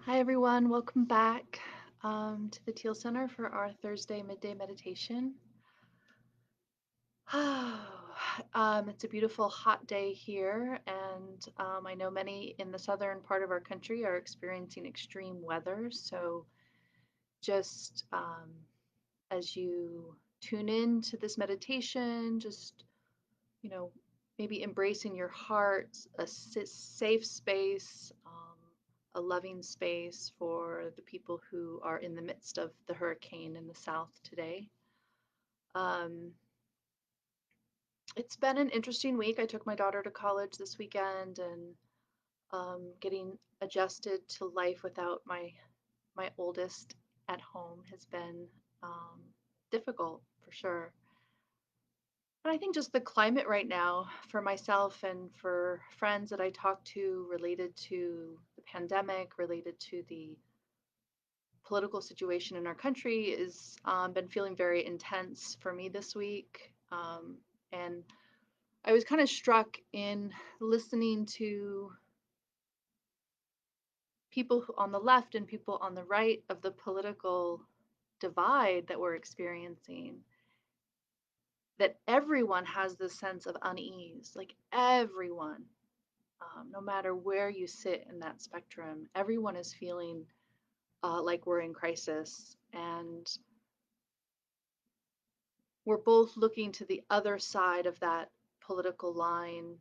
Hi, everyone. Welcome back to the Teal Center for our Thursday midday meditation. It's a beautiful hot day here, and I know many in the southern part of our country are experiencing extreme weather. So, just as you tune in to this meditation, just you know, maybe embracing your heart, a safe space, a loving space for the people who are in the midst of the hurricane in the south today. Um, it's been an interesting week. I took my daughter to college this weekend, and getting adjusted to life without my oldest at home has been um, difficult for sure. And I think just the climate right now for myself and for friends that I talk to related to the pandemic, related to the political situation in our country, is been feeling very intense for me this week. And I was kind of struck in listening to people on the left and people on the right of the political divide that we're experiencing, that everyone has this sense of unease, like everyone. No matter where you sit in that spectrum, everyone is feeling like we're in crisis. And we're both looking to the other side of that political line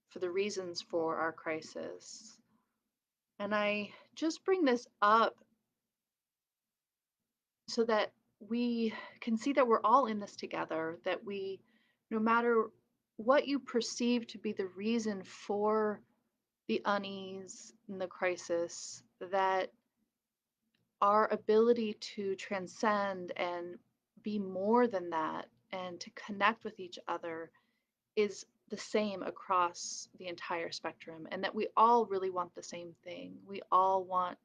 for the reasons for our crisis. And I just bring this up so that we can see that we're all in this together, that no matter what you perceive to be the reason for the unease and the crisis, that our ability to transcend and be more than that and to connect with each other is the same across the entire spectrum, and that we all really want the same thing. We all want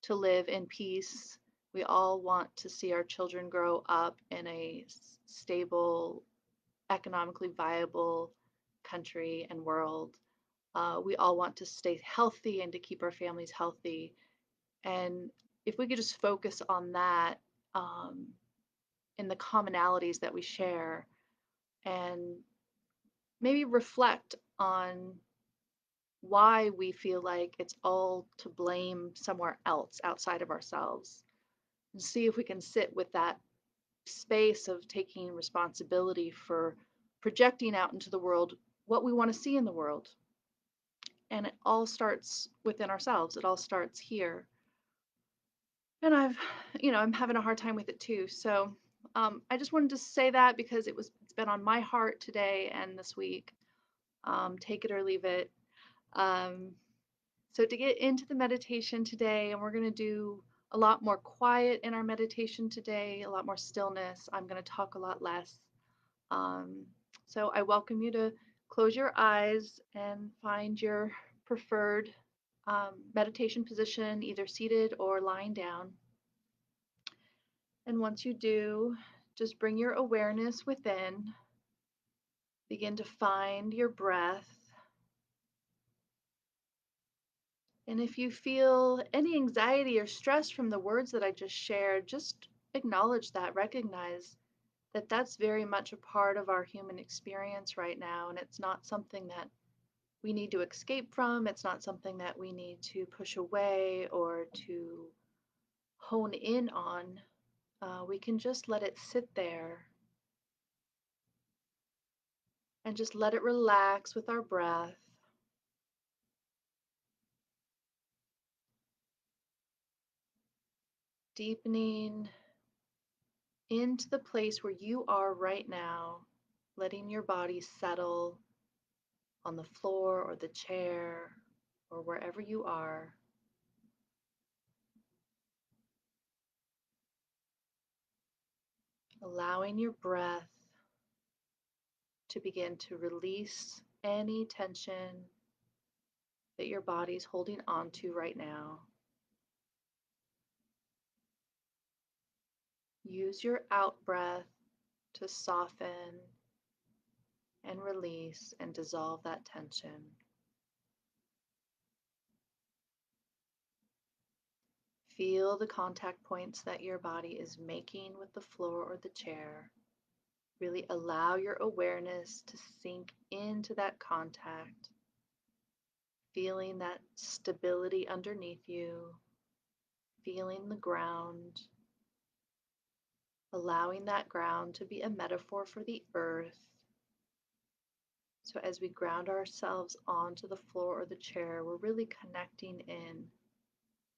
to live in peace. We all want to see our children grow up in a stable, economically viable country and world. We all want to stay healthy and to keep our families healthy. And if we could just focus on that, um, in the commonalities that we share, and maybe reflect on why we feel like it's all to blame somewhere else outside of ourselves, and see if we can sit with that space of taking responsibility for projecting out into the world what we want to see in the world. And it all starts within ourselves, it all starts here. And I'm having a hard time with it too. So I just wanted to say that because it's been on my heart today and this week. Take it or leave it. Um, so to get into the meditation today, and we're going to do a lot more quiet in our meditation today, a lot more stillness. I'm going to talk a lot less. Um, so I welcome you to close your eyes and find your preferred meditation position, either seated or lying down. And once you do, just bring your awareness within. Begin to find your breath. And if you feel any anxiety or stress from the words that I just shared, just acknowledge that, recognize that that's very much a part of our human experience right now. And it's not something that we need to escape from. It's not something that we need to push away or to hone in on. We can just let it sit there and just let it relax with our breath, deepening into the place where you are right now, letting your body settle on the floor or the chair or wherever you are. Allowing your breath to begin to release any tension that your body's holding on to right now. Use your out breath to soften and release and dissolve that tension. Feel the contact points that your body is making with the floor or the chair. Really allow your awareness to sink into that contact, feeling that stability underneath you, feeling the ground, allowing that ground to be a metaphor for the earth. So as we ground ourselves onto the floor or the chair, we're really connecting in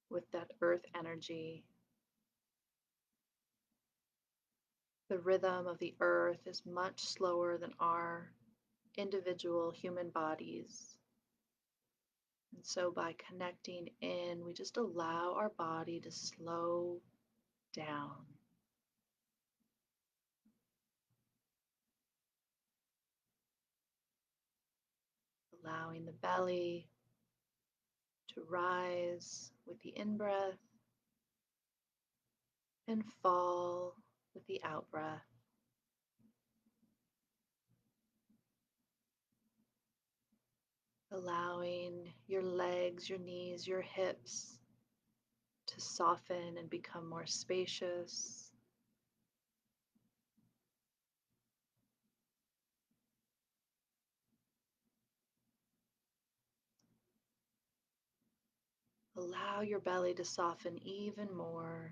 with that earth energy. The rhythm of the earth is much slower than our individual human bodies. And so by connecting in, we just allow our body to slow down. Allowing the belly to rise with the in-breath and fall with the out-breath. Allowing your legs, your knees, your hips to soften and become more spacious. Allow your belly to soften even more.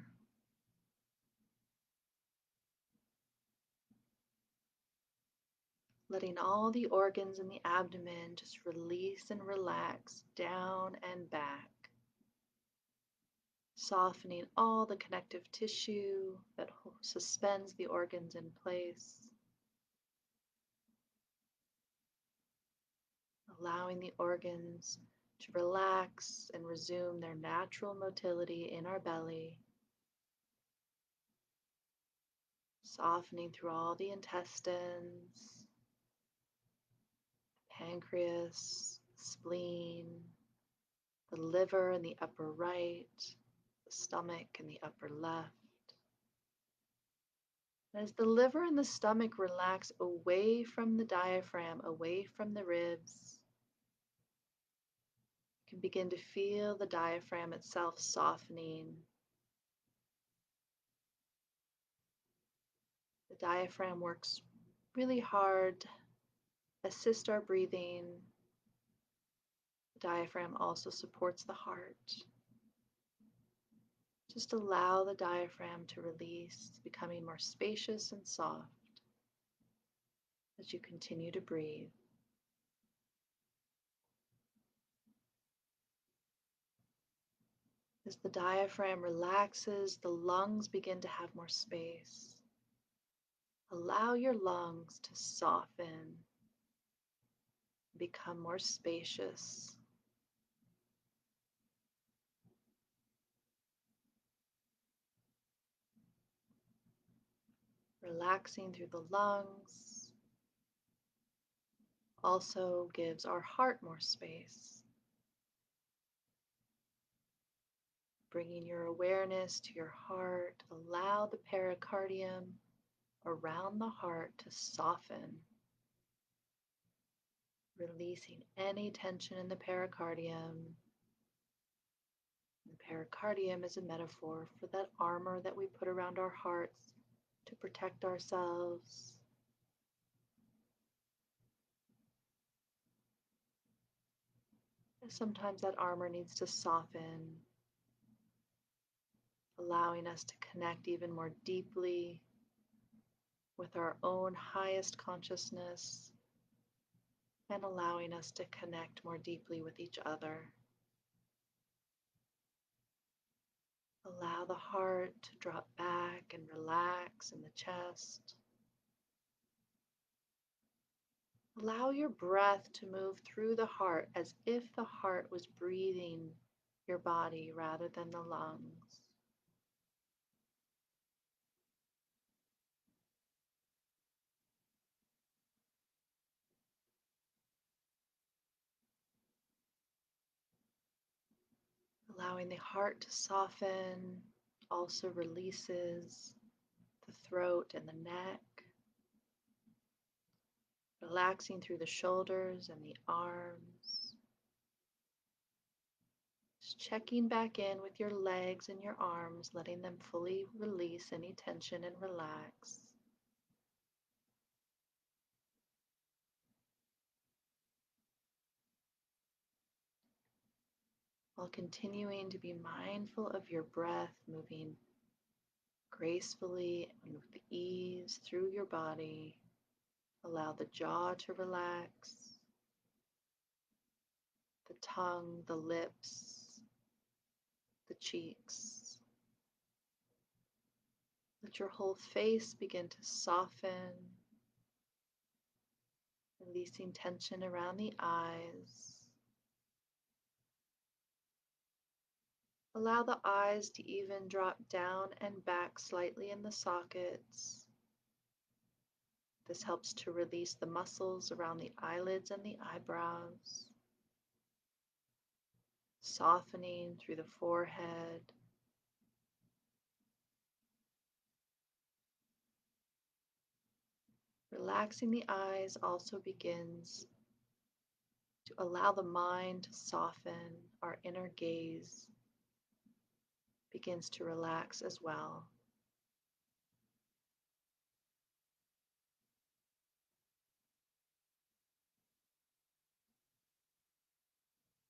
Letting all the organs in the abdomen just release and relax down and back. Softening all the connective tissue that suspends the organs in place. Allowing the organs to relax and resume their natural motility in our belly. Softening through all the intestines, pancreas, spleen, the liver in the upper right, the stomach in the upper left. As the liver and the stomach relax away from the diaphragm, away from the ribs, you can begin to feel the diaphragm itself softening. The diaphragm works really hard to assist our breathing. The diaphragm also supports the heart. Just allow the diaphragm to release, becoming more spacious and soft as you continue to breathe. As the diaphragm relaxes, the lungs begin to have more space. Allow your lungs to soften, become more spacious. Relaxing through the lungs also gives our heart more space. Bringing your awareness to your heart, allow the pericardium around the heart to soften, releasing any tension in the pericardium. The pericardium is a metaphor for that armor that we put around our hearts to protect ourselves. Sometimes that armor needs to soften, allowing us to connect even more deeply with our own highest consciousness and allowing us to connect more deeply with each other. Allow the heart to drop back and relax in the chest. Allow your breath to move through the heart as if the heart was breathing your body rather than the lungs. Allowing the heart to soften also releases the throat and the neck, relaxing through the shoulders and the arms, Just checking back in with your legs and your arms, letting them fully release any tension and relax. While continuing to be mindful of your breath moving gracefully and with ease through your body. Allow the jaw to relax, the tongue, the lips, the cheeks. Let your whole face begin to soften, releasing tension around the eyes. Allow the eyes to even drop down and back slightly in the sockets. This helps to release the muscles around the eyelids and the eyebrows, softening through the forehead. Relaxing the eyes also begins to allow the mind to soften. Our inner gaze begins to relax as well.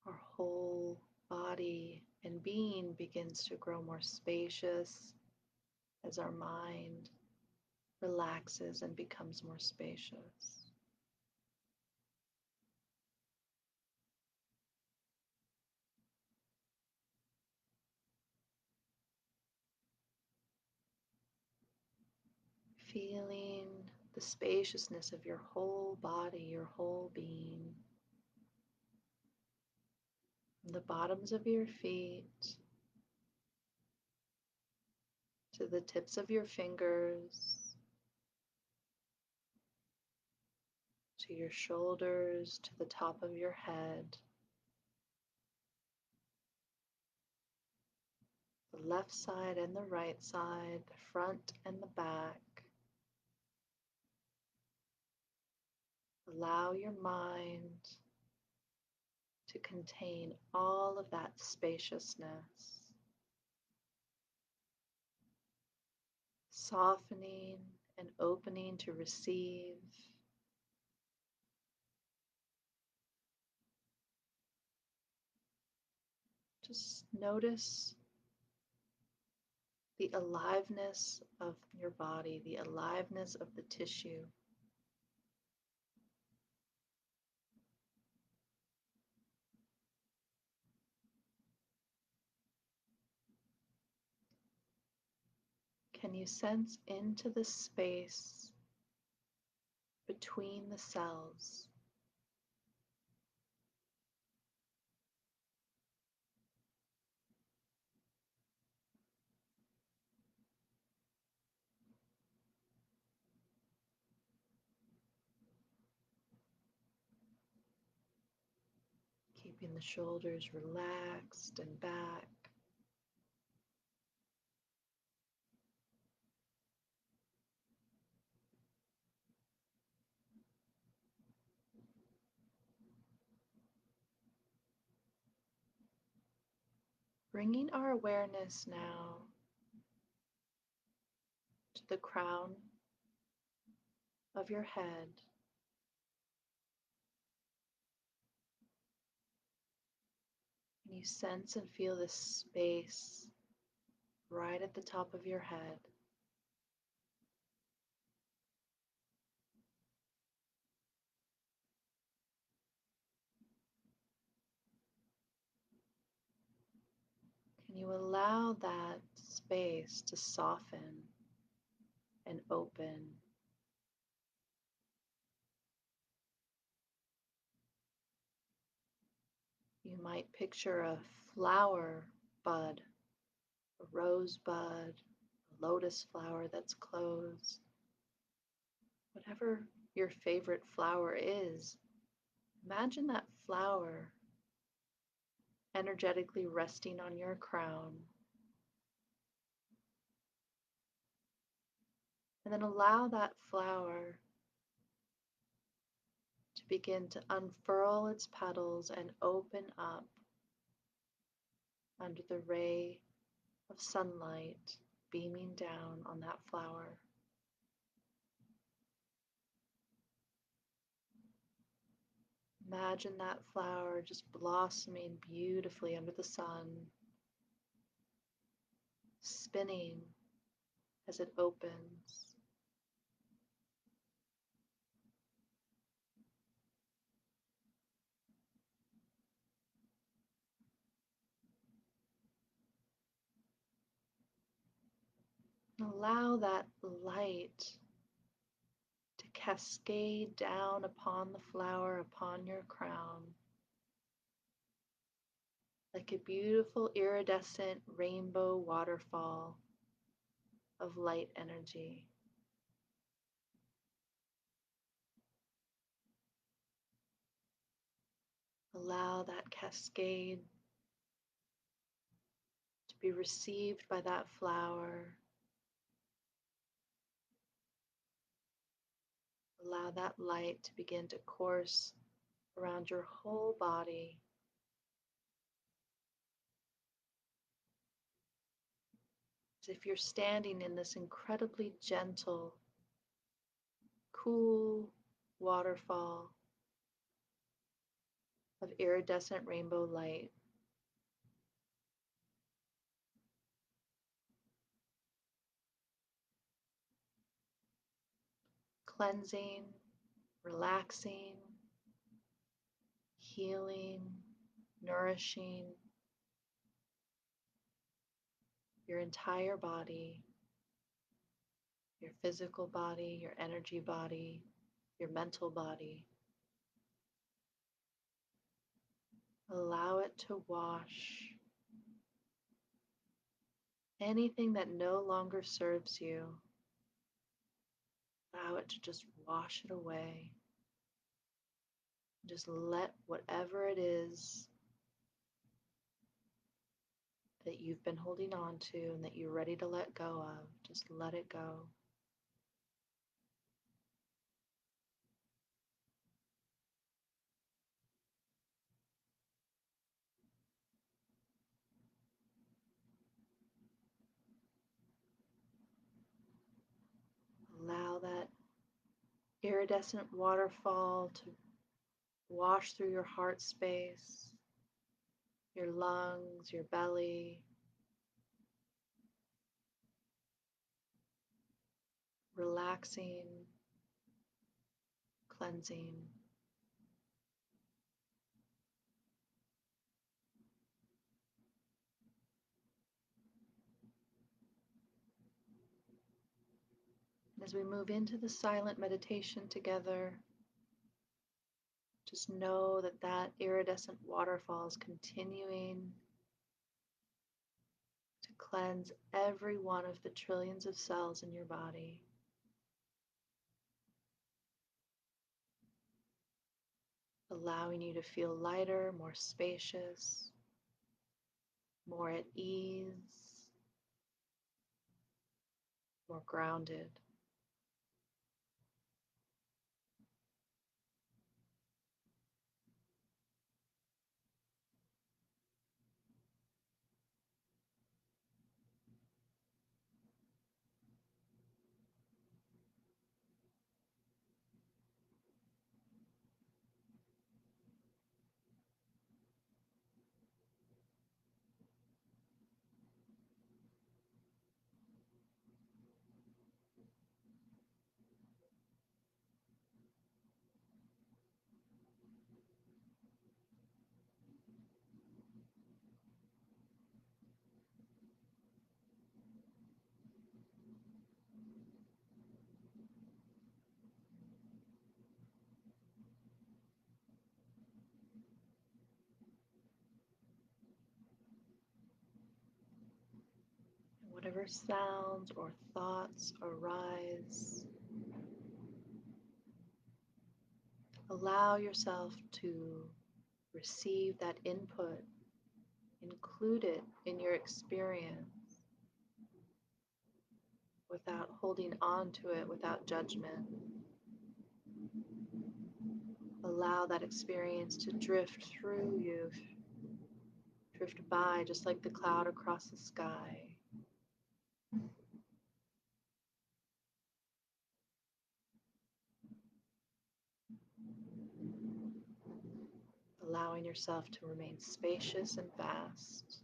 Our whole body and being begins to grow more spacious as our mind relaxes and becomes more spacious. Feeling the spaciousness of your whole body, your whole being, from the bottoms of your feet to the tips of your fingers, to your shoulders, to the top of your head, the left side and the right side, the front and the back. Allow your mind to contain all of that spaciousness, softening and opening to receive. Just notice the aliveness of your body, the aliveness of the tissue. Can you sense into the space between the cells? Keeping the shoulders relaxed and back. Bringing our awareness now to the crown of your head. And you sense and feel this space right at the top of your head. Can you allow that space to soften and open? You might picture a flower bud, a rose bud, a lotus flower that's closed. Whatever your favorite flower is, imagine that flower energetically resting on your crown. And then allow that flower to begin to unfurl its petals and open up under the ray of sunlight beaming down on that flower. Imagine that flower just blossoming beautifully under the sun, spinning as it opens. Allow that light to cascade down upon the flower, upon your crown, like a beautiful iridescent rainbow waterfall of light energy. Allow that cascade to be received by that flower. Allow that light to begin to course around your whole body. As if you're standing in this incredibly gentle, cool waterfall of iridescent rainbow light. Cleansing, relaxing, healing, nourishing your entire body, your physical body, your energy body, your mental body. Allow it to wash anything that no longer serves you. Allow it to just wash it away. Just let whatever it is that you've been holding on to and that you're ready to let go of, just let it go. Allow that iridescent waterfall to wash through your heart space, your lungs, your belly, relaxing, cleansing. As we move into the silent meditation together, just know that that iridescent waterfall is continuing to cleanse every one of the trillions of cells in your body, allowing you to feel lighter, more spacious, more at ease, more grounded. Whatever sounds or thoughts arise, allow yourself to receive that input, include it in your experience without holding on to it, without judgment. Allow that experience to drift through you, drift by just like the cloud across the sky. Allowing yourself to remain spacious and vast.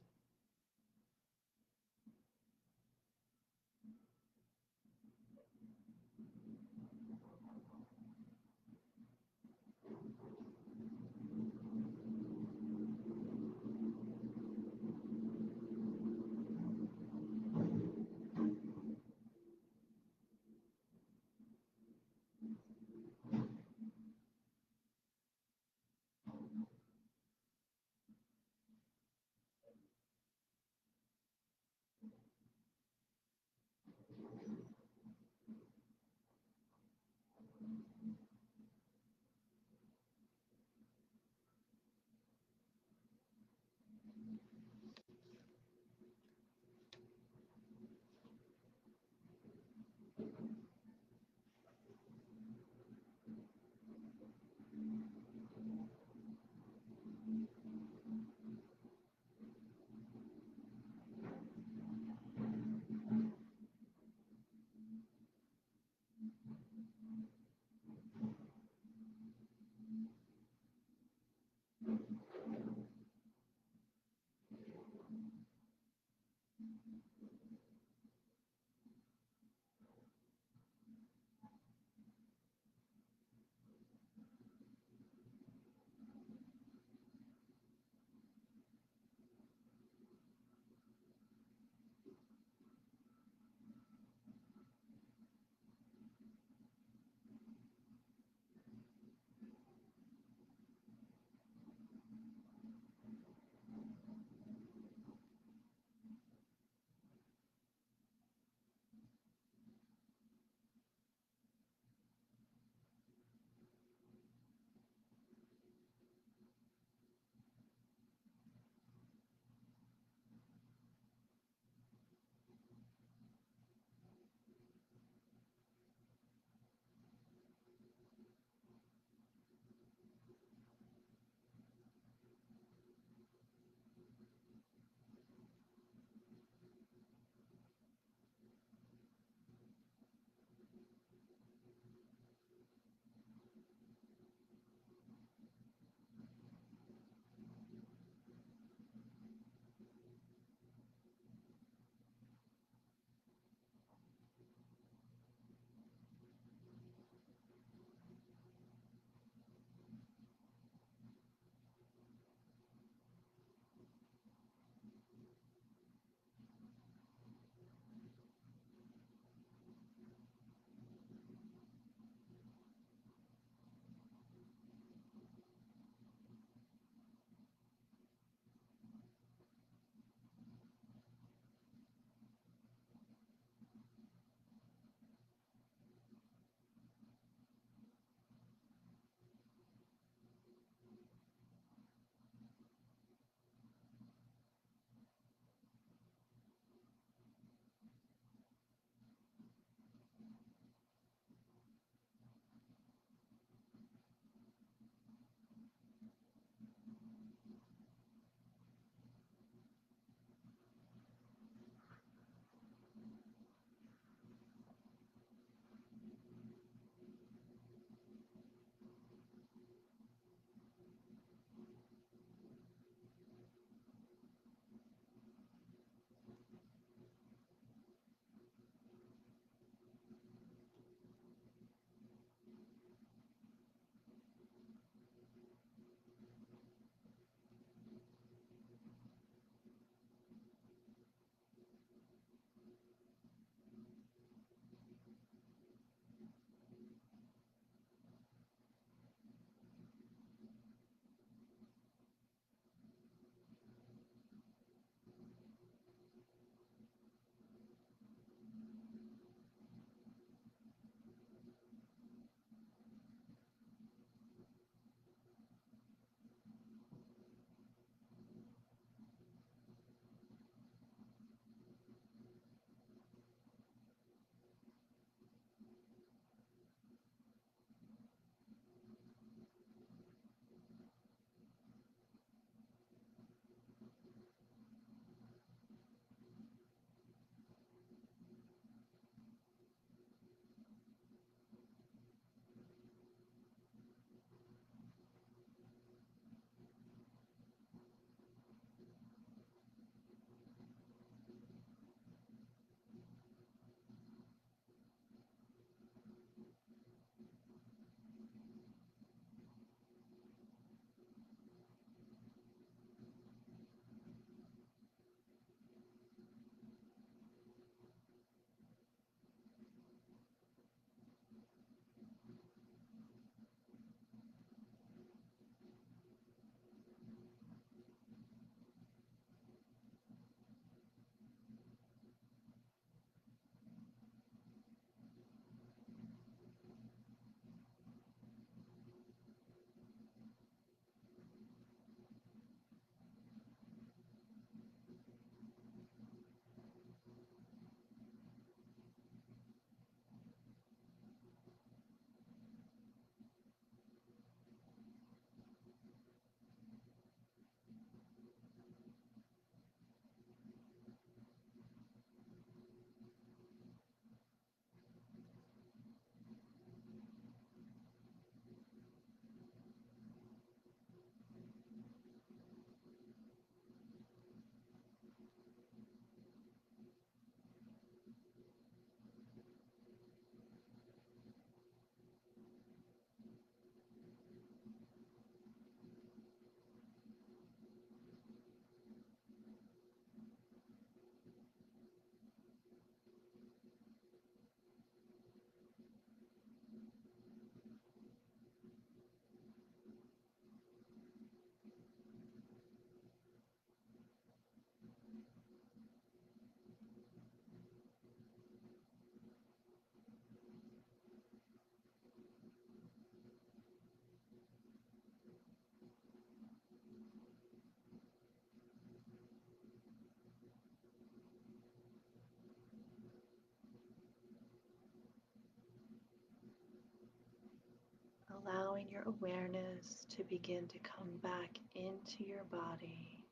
allowing your awareness to begin to come back into your body,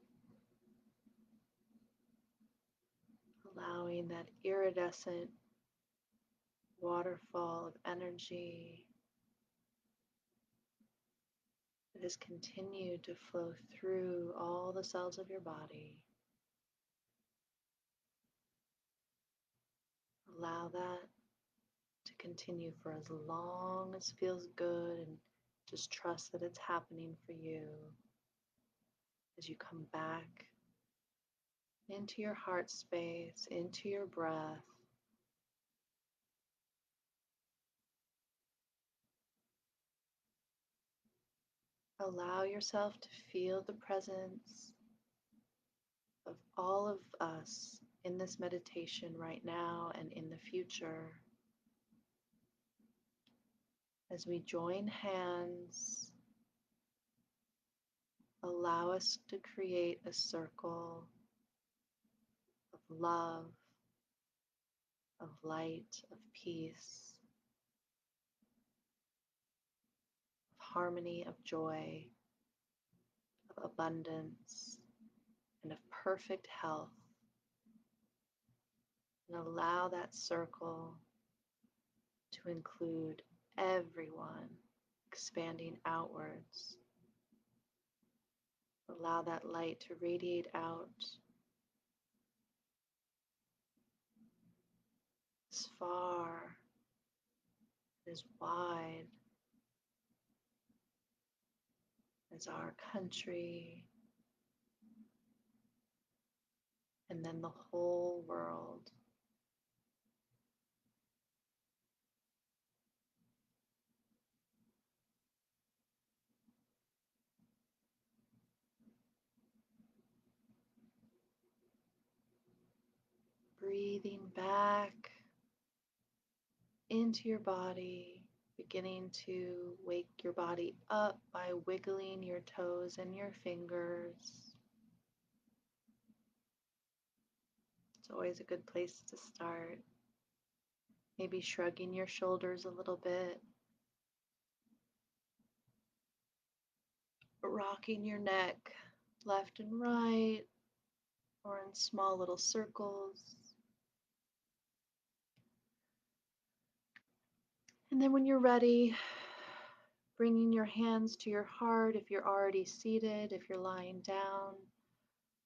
allowing that iridescent waterfall of energy that has continued to flow through all the cells of your body. Allow that to continue for as long as feels good, and just trust that it's happening for you as you come back into your heart space, into your breath. Allow yourself to feel the presence of all of us in this meditation right now and in the future. As we join hands, allow us to create a circle of love, of light, of peace, of harmony, of joy, of abundance, and of perfect health. And allow that circle to include everyone, expanding outwards. Allow that light to radiate out as far, as wide as our country, and then the whole world. Breathing back into your body, beginning to wake your body up by wiggling your toes and your fingers. It's always a good place to start. Maybe shrugging your shoulders a little bit, rocking your neck left and right, or in small little circles. And then when you're ready, bringing your hands to your heart if you're already seated, if you're lying down,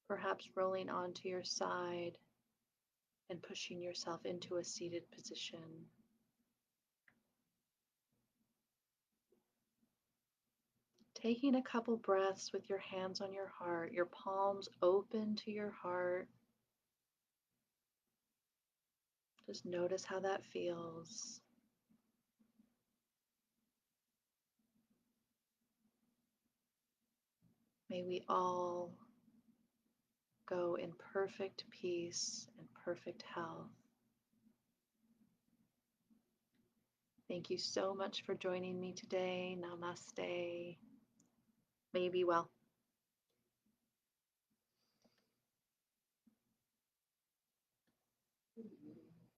perhaps rolling onto your side and pushing yourself into a seated position. Taking a couple breaths with your hands on your heart, your palms open to your heart. Just notice how that feels. May we all go in perfect peace and perfect health. Thank you so much for joining me today. Namaste. May you be well.